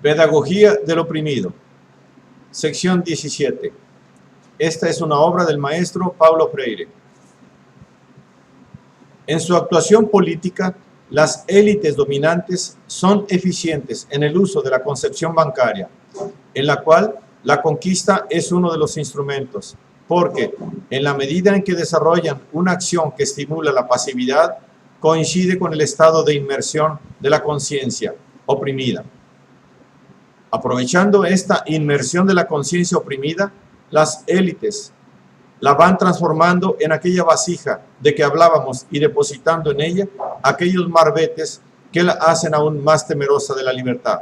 Pedagogía del oprimido. Sección 17. Esta es una obra del maestro Paulo Freire. En su actuación política, las élites dominantes son eficientes en el uso de la concepción bancaria, en la cual la conquista es uno de los instrumentos, porque en la medida en que desarrollan una acción que estimula la pasividad, coincide con el estado de inmersión de la conciencia oprimida. Aprovechando esta inmersión de la conciencia oprimida, las élites la van transformando en aquella vasija de que hablábamos y depositando en ella aquellos marbetes que la hacen aún más temerosa de la libertad.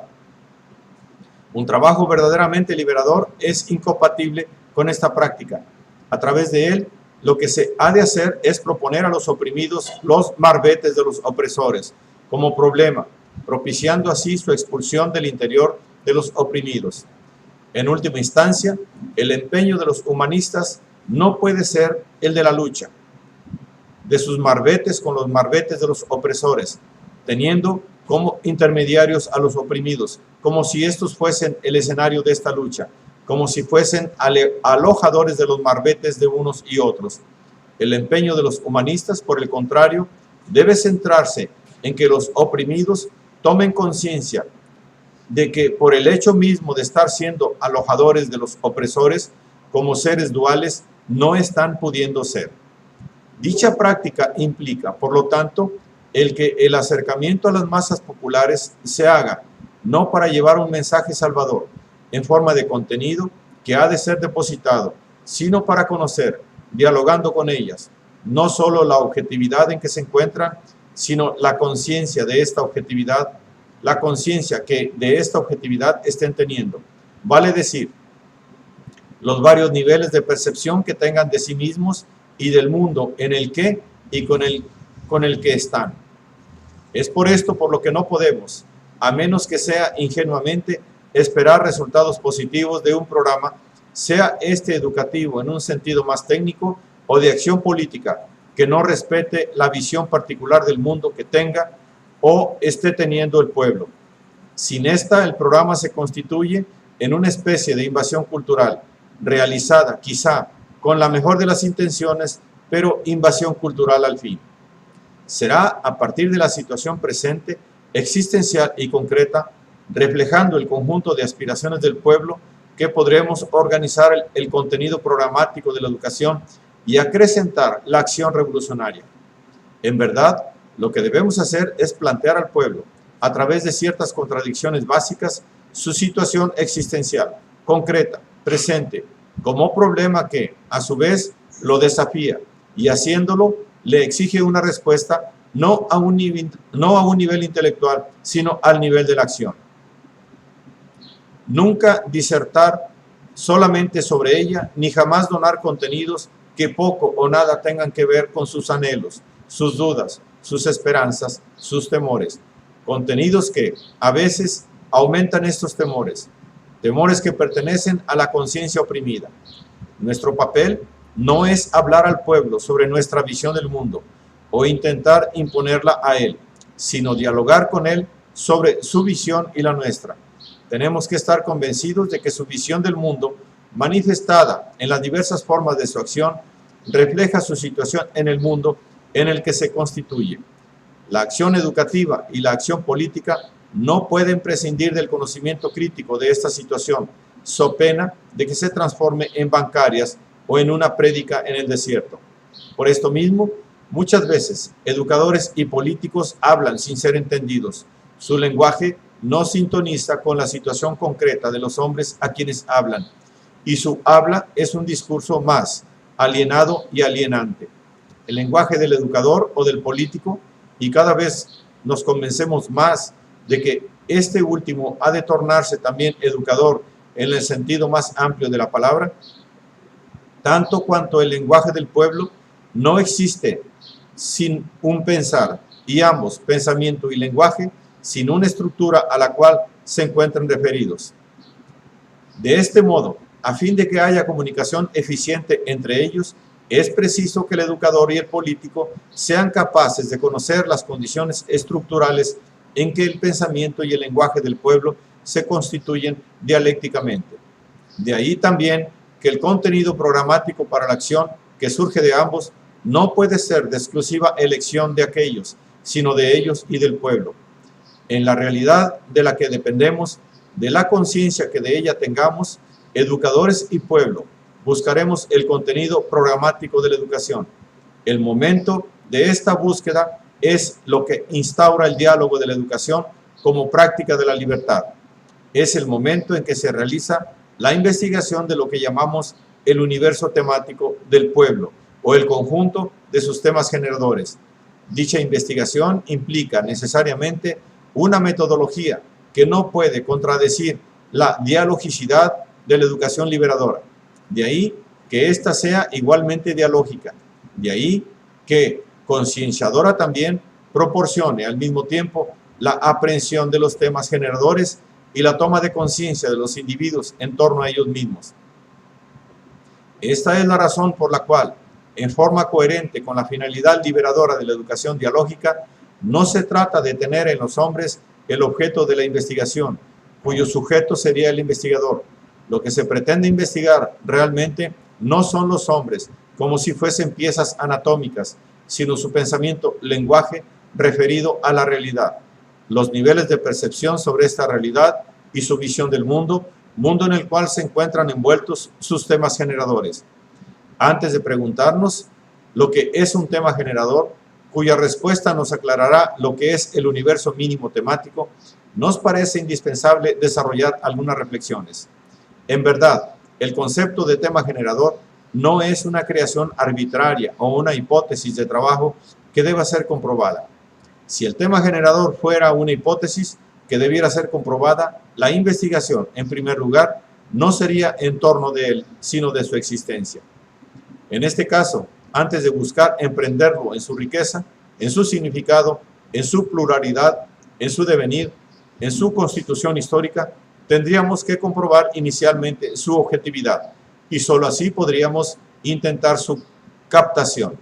Un trabajo verdaderamente liberador es incompatible con esta práctica. A través de él, lo que se ha de hacer es proponer a los oprimidos los marbetes de los opresores como problema, propiciando así su expulsión del interior de los oprimidos. En última instancia, el empeño de los humanistas no puede ser el de la lucha de sus marbetes con los marbetes de los opresores, teniendo como intermediarios a los oprimidos, como si estos fuesen el escenario de esta lucha, como si fuesen alojadores de los marbetes de unos y otros. El empeño de los humanistas, por el contrario, debe centrarse en que los oprimidos tomen conciencia de que por el hecho mismo de estar siendo alojadores de los opresores, como seres duales, no están pudiendo ser. Dicha práctica implica, por lo tanto, el que el acercamiento a las masas populares se haga, no para llevar un mensaje salvador, en forma de contenido que ha de ser depositado, sino para conocer, dialogando con ellas, no solo la objetividad en que se encuentran, sino la conciencia de esta objetividad, la conciencia que de esta objetividad estén teniendo. Vale decir, los varios niveles de percepción que tengan de sí mismos y del mundo en el que y con el que están. Es por esto por lo que no podemos, a menos que sea ingenuamente, esperar resultados positivos de un programa, sea este educativo en un sentido más técnico o de acción política, que no respete la visión particular del mundo que tenga o esté teniendo el pueblo. Sin esta, el programa se constituye en una especie de invasión cultural, realizada quizá con la mejor de las intenciones, pero invasión cultural al fin. Será a partir de la situación presente, existencial y concreta, reflejando el conjunto de aspiraciones del pueblo, que podremos organizar el contenido programático de la educación y acrecentar la acción revolucionaria. En verdad, lo que debemos hacer es plantear al pueblo, a través de ciertas contradicciones básicas, su situación existencial, concreta, presente, como problema que, a su vez, lo desafía y haciéndolo, le exige una respuesta no a un nivel intelectual, sino al nivel de la acción. Nunca disertar solamente sobre ella, ni jamás donar contenidos que poco o nada tengan que ver con sus anhelos, sus dudas, sus esperanzas, sus temores. Contenidos que, a veces, aumentan estos temores, temores que pertenecen a la conciencia oprimida. Nuestro papel no es hablar al pueblo sobre nuestra visión del mundo o intentar imponerla a él, sino dialogar con él sobre su visión y la nuestra. Tenemos que estar convencidos de que su visión del mundo, manifestada en las diversas formas de su acción, refleja su situación en el mundo en el que se constituye. La acción educativa y la acción política no pueden prescindir del conocimiento crítico de esta situación, so pena de que se transforme en bancarias o en una prédica en el desierto. Por esto mismo, muchas veces, educadores y políticos hablan sin ser entendidos. Su lenguaje no sintoniza con la situación concreta de los hombres a quienes hablan, y su habla es un discurso más alienado y alienante. El lenguaje del educador o del político, y cada vez nos convencemos más de que este último ha de tornarse también educador en el sentido más amplio de la palabra, tanto cuanto el lenguaje del pueblo no existe sin un pensar, y ambos, pensamiento y lenguaje, sin una estructura a la cual se encuentran referidos. De este modo, a fin de que haya comunicación eficiente entre ellos, es preciso que el educador y el político sean capaces de conocer las condiciones estructurales en que el pensamiento y el lenguaje del pueblo se constituyen dialécticamente. De ahí también que el contenido programático para la acción que surge de ambos no puede ser de exclusiva elección de aquellos, sino de ellos y del pueblo. En la realidad de la que dependemos, de la conciencia que de ella tengamos, educadores y pueblo, buscaremos el contenido programático de la educación. El momento de esta búsqueda es lo que instaura el diálogo de la educación como práctica de la libertad. Es el momento en que se realiza la investigación de lo que llamamos el universo temático del pueblo o el conjunto de sus temas generadores. Dicha investigación implica necesariamente una metodología que no puede contradecir la dialogicidad de la educación liberadora. De ahí que ésta sea igualmente dialógica. De ahí que concienciadora también proporcione al mismo tiempo la aprehensión de los temas generadores y la toma de conciencia de los individuos en torno a ellos mismos. Esta es la razón por la cual, en forma coherente con la finalidad liberadora de la educación dialógica, no se trata de tener en los hombres el objeto de la investigación, cuyo sujeto sería el investigador. Lo que se pretende investigar realmente no son los hombres, como si fuesen piezas anatómicas, sino su pensamiento, lenguaje, referido a la realidad, los niveles de percepción sobre esta realidad y su visión del mundo, mundo en el cual se encuentran envueltos sus temas generadores. Antes de preguntarnos lo que es un tema generador, cuya respuesta nos aclarará lo que es el universo mínimo temático, nos parece indispensable desarrollar algunas reflexiones. En verdad, el concepto de tema generador no es una creación arbitraria o una hipótesis de trabajo que deba ser comprobada. Si el tema generador fuera una hipótesis que debiera ser comprobada, la investigación, en primer lugar, no sería en torno de él, sino de su existencia. En este caso, antes de buscar emprenderlo en su riqueza, en su significado, en su pluralidad, en su devenir, en su constitución histórica, tendríamos que comprobar inicialmente su objetividad, y sólo así podríamos intentar su captación.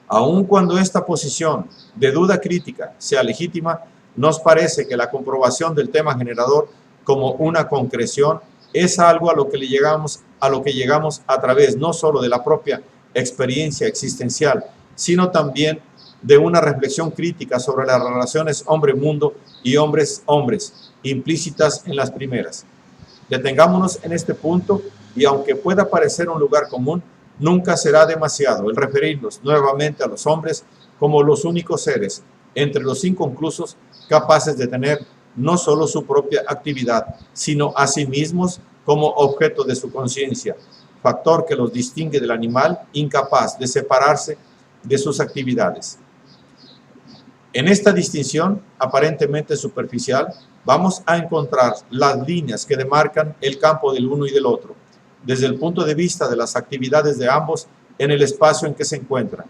Aun cuando esta posición de duda crítica sea legítima, nos parece que la comprobación del tema generador como una concreción es algo a lo que llegamos a través no solo de la propia experiencia existencial, sino también de una reflexión crítica sobre las relaciones hombre-mundo y hombres-hombres, implícitas en las primeras. Detengámonos en este punto y aunque pueda parecer un lugar común, nunca será demasiado el referirnos nuevamente a los hombres como los únicos seres entre los inconclusos capaces de tener no solo su propia actividad, sino a sí mismos como objeto de su conciencia, factor que los distingue del animal incapaz de separarse de sus actividades. En esta distinción, aparentemente superficial, vamos a encontrar las líneas que demarcan el campo del uno y del otro, desde el punto de vista de las actividades de ambos en el espacio en que se encuentran.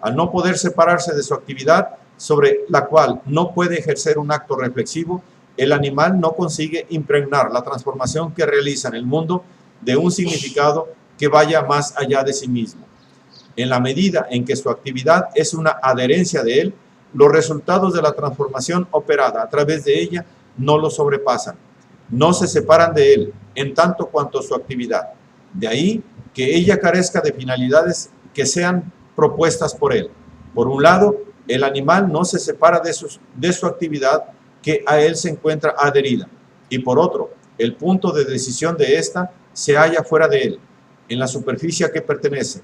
Al no poder separarse de su actividad, sobre la cual no puede ejercer un acto reflexivo, el animal no consigue impregnar la transformación que realiza en el mundo de un significado que vaya más allá de sí mismo. En la medida en que su actividad es una adherencia de él, los resultados de la transformación operada a través de ella no lo sobrepasan, no se separan de él en tanto cuanto su actividad. De ahí que ella carezca de finalidades que sean propuestas por él. Por un lado, el animal no se separa de su actividad que a él se encuentra adherida, y por otro, el punto de decisión de ésta se halla fuera de él, en la superficie a que pertenece,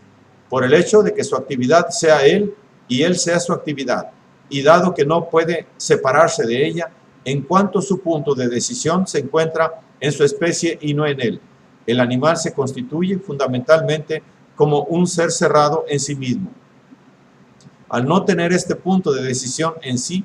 por el hecho de que su actividad sea él y él sea su actividad, y dado que no puede separarse de ella, en cuanto su punto de decisión se encuentra en su especie y no en él, el animal se constituye fundamentalmente como un ser cerrado en sí mismo. Al no tener este punto de decisión en sí,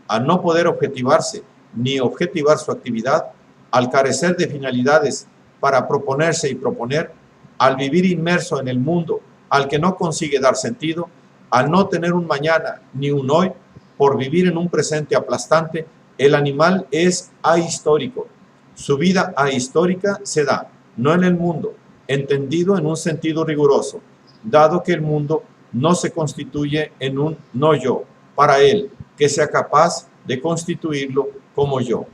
al no poder objetivarse ni objetivar su actividad, al carecer de finalidades para proponerse y proponer, al vivir inmerso en el mundo al que no consigue dar sentido, al no tener un mañana ni un hoy, por vivir en un presente aplastante, el animal es ahistórico. Su vida ahistórica se da, no en el mundo, entendido en un sentido riguroso, dado que el mundo no se constituye en un no yo, para él, que sea capaz de constituirlo como yo.